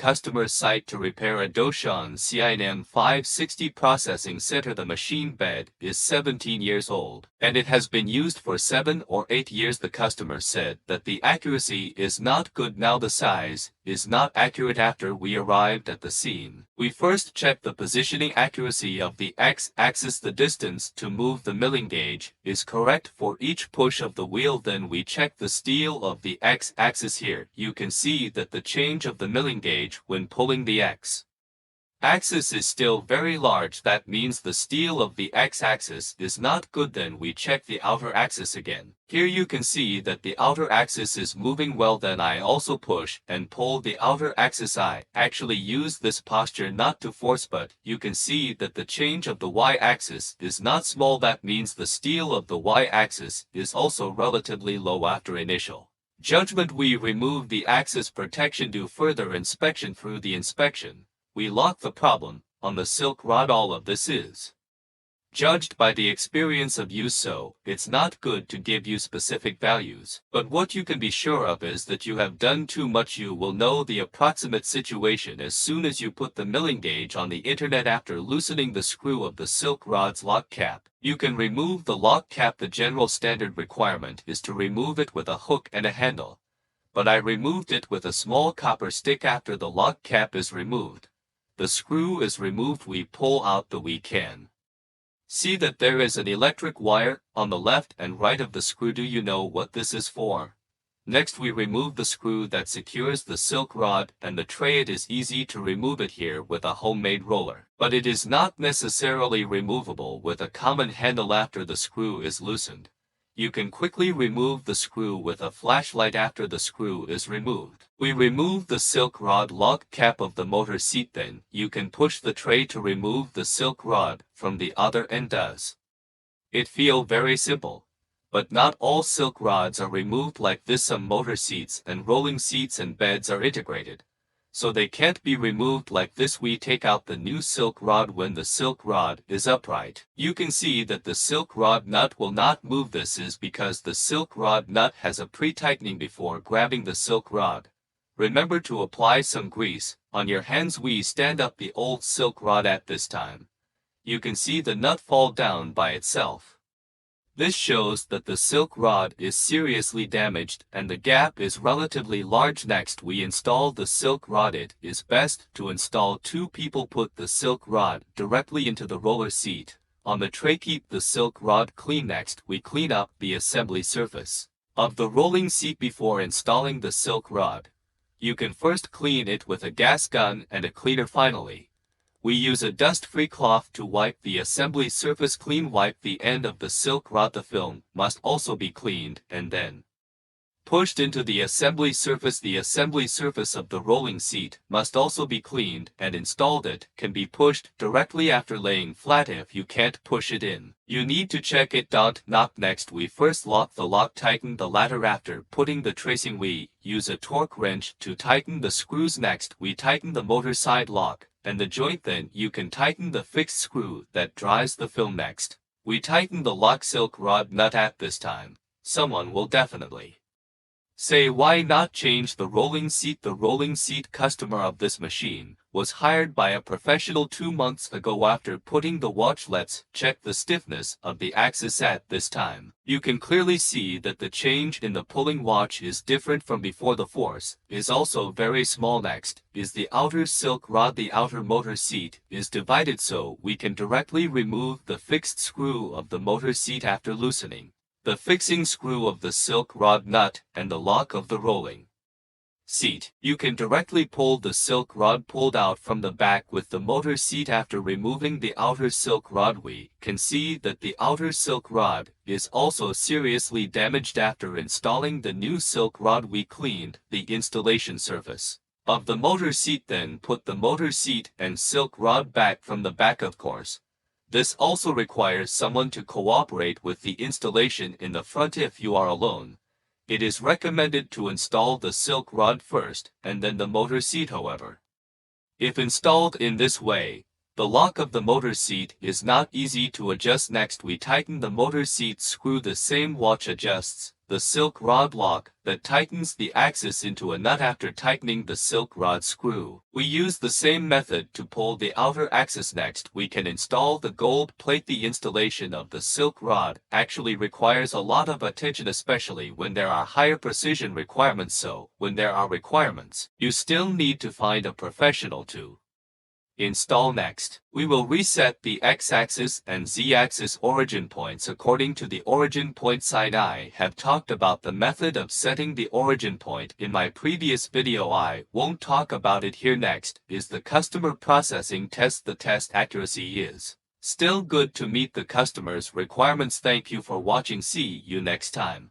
customer's site to repair a Doshan CINM 560 processing center. The machine bed is 17 years old, and it has been used for 7 or 8 years. The customer said that the accuracy is not good now. The size is not accurate. After we arrived at the scene, we first checked the positioning accuracy of the x-axis. The distance to move the milling gauge is correct for each push of the wheel. Then we checked the steel of the x-axis. Here you can see that the change of the milling gauge when pulling the x-axis is still very large. That means the steel of the x-axis is not good. Then we check the outer axis again. Here you can see that the outer axis is moving well. Then I also push and pull the outer axis. I actually use this posture not to force, but you can see that the change of the y-axis is not small. That means the steel of the y-axis is also relatively low. After initial judgment, we remove the axis protection. Do further inspection. Through the inspection, we lock the problem on the silk rod. All of this is judged by the experience of use, so it's not good to give you specific values. But what you can be sure of is that you have done too much. You will know the approximate situation as soon as you put the milling gauge on the internet. After loosening the screw of the silk rod's lock cap, you can remove the lock cap. The general standard requirement is to remove it with a hook and a handle, but I removed it with a small copper stick. After the lock cap is removed, the screw is removed. We pull out the we can see that there is an electric wire on the left and right of the screw. Do you know what this is for? Next, we remove the screw that secures the silk rod and the tray. It is easy to remove it here with a homemade roller, but it is not necessarily removable with a common handle. After the screw is loosened, you can quickly remove the screw with a flashlight. After the screw is removed, we remove the silk rod lock cap of the motor seat. Then you can push the tray to remove the silk rod from the other end. Does it feel very simple? But not all silk rods are removed like this. Some motor seats and rolling seats and beds are integrated, so they can't be removed like this. We take out the new silk rod when the silk rod is upright. You can see that the silk rod nut will not move. This is because the silk rod nut has a pre-tightening before grabbing the silk rod. Remember to apply some grease on your hands. We stand up the old silk rod. At this time, you can see the nut fall down by itself. This shows that the silk rod is seriously damaged and the gap is relatively large. Next, we install the silk rod. It is best to install 2 people. Put the silk rod directly into the roller seat on the tray. Keep the silk rod clean. Next, we clean up the assembly surface of the rolling seat before installing the silk rod. You can first clean it with a gas gun and a cleaner. Finally, we use a dust-free cloth to wipe the assembly surface clean. Wipe the end of the silk rod. The film must also be cleaned and then pushed into the assembly surface. The assembly surface of the rolling seat must also be cleaned and installed. It can be pushed directly after laying flat. If you can't push it in, you need to check it. Don't knock. Next, we first lock the lock. Tighten the ladder. After putting the tracing, we use a torque wrench to tighten the screws. Next, we tighten the motor side lock and the joint. Then you can tighten the fixed screw that drives the film. Next, we tighten the lock silk rod nut. At this time, someone will definitely say, why not change the rolling seat? The rolling seat customer of this machine was hired by a professional 2 months ago. After putting the watch, let's check the stiffness of the axis. At this time, you can clearly see that the change in the pulling watch is different from before. The force is also very small. Next is the outer silk rod. The outer motor seat is divided so we can directly remove the fixed screw of the motor seat. After loosening the fixing screw of the silk rod nut and the lock of the rolling seat, you can directly pull the silk rod pulled out from the back with the motor seat. After removing the outer silk rod, we can see that the outer silk rod is also seriously damaged. After installing the new silk rod, we cleaned the installation surface of the motor seat. Then put the motor seat and silk rod back from the back. Of course, this also requires someone to cooperate with the installation in the front. If you are alone, it is recommended to install the silk rod first and then the motor seat. However, if installed in this way, the lock of the motor seat is not easy to adjust. Next, we tighten the motor seat screw. The same watch adjusts the silk rod lock that tightens the axis into a nut after tightening the silk rod screw. We use the same method to pull the outer axis. Next, we can install the gold plate. The installation of the silk rod actually requires a lot of attention, especially when there are higher precision requirements. So, when there are requirements, you still need to find a professional to install. Next, we will reset the x-axis and z-axis origin points according to the origin point side. I have talked about the method of setting the origin point in my previous video. I won't talk about it here. Next is the customer processing test. The test accuracy is still good to meet the customer's requirements. Thank you for watching. See you next time.